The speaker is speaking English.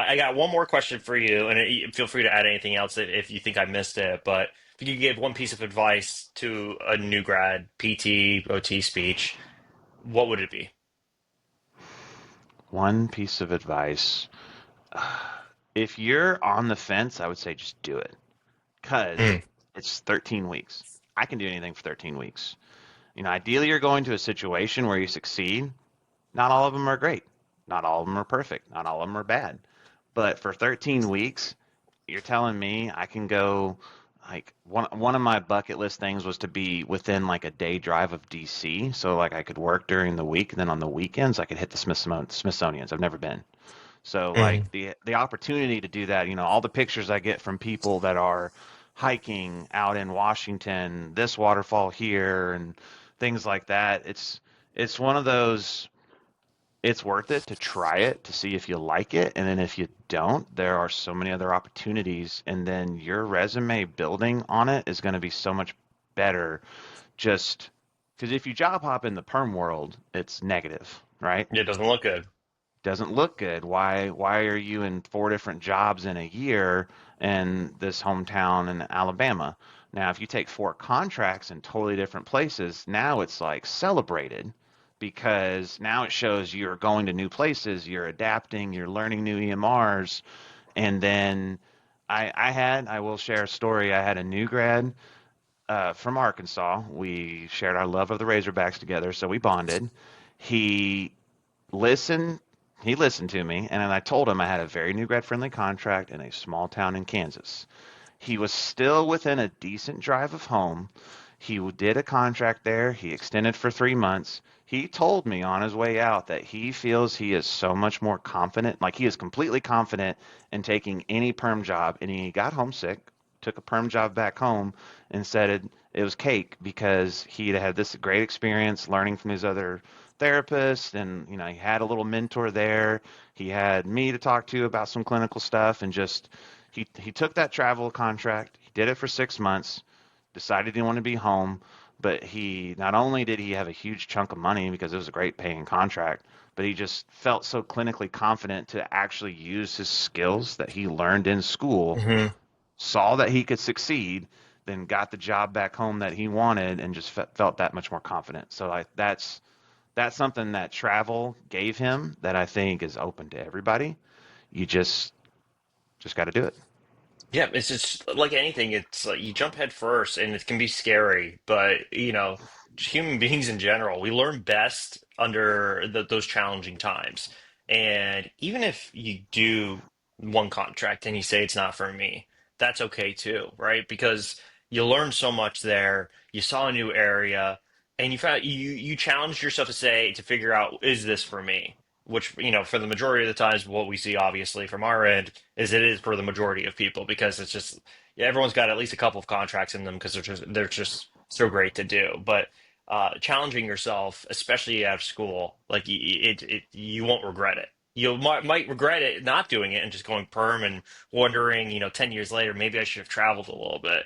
I got one more question for you, and feel free to add anything else if you think I missed it. But if you could give one piece of advice to a new grad, PT, OT speech, what would it be? One piece of advice. If you're on the fence, I would say just do it because Mm, it's 13 weeks. I can do anything for 13 weeks. Ideally, you're going to a situation where you succeed. Not all of them are great. Not all of them are perfect. Not all of them are bad. But for 13 weeks, you're telling me I can go like one of my bucket list things was to be within like a day drive of DC, so like I could work during the week, and then on the weekends I could hit the Smithsonian's. I've never been. So like mm. the opportunity to do that, all the pictures I get from people that are hiking out in Washington, this waterfall here and things like that, it's one of those it's worth it to try it to see if you like it. And then if you don't, there are so many other opportunities. And then your resume building on it is going to be so much better just because if you job hop in the perm world, it's negative, right? It doesn't look good. Doesn't look good. Why are you in four different jobs in a year in this hometown in Alabama? Now, if you take four contracts in totally different places, now it's like celebrated because now it shows you're going to new places, you're adapting, you're learning new EMRs, and then I will share a story. I had a new grad from Arkansas. We shared our love of the Razorbacks together, so we bonded. He listened he listened to me, and then I told him I had a very new grad friendly contract in a small town in Kansas. He was still within a decent drive of home. He did a contract there. He extended for 3 months. He told me on his way out that he feels he is so much more confident, like he is completely confident in taking any perm job. And he got homesick, took a perm job back home, and said it was cake because he'd had this great experience learning from his other therapists, and he had a little mentor there. He had me to talk to about some clinical stuff, and just he took that travel contract. He did it for 6 months. Decided he wanted to be home, but he not only did he have a huge chunk of money because it was a great paying contract, but he just felt so clinically confident to actually use his skills that he learned in school, Hmm. saw that he could succeed, then got the job back home that he wanted, and just felt that much more confident. So that's something that travel gave him that I think is open to everybody. You just got to do it. Yeah, it's just like anything. It's like you jump head first, and it can be scary. But human beings in general, we learn best under those challenging times. And even if you do one contract and you say it's not for me, that's okay too, right? Because you learned so much there. You saw a new area, and you challenged yourself to figure out, is this for me? Which, for the majority of the times, what we see obviously from our end is it is for the majority of people because it's just, yeah, everyone's got at least a couple of contracts in them because they're just so great to do. But challenging yourself, especially out of school, like you won't regret it. You might regret it not doing it and just going perm and wondering, 10 years later, maybe I should have traveled a little bit.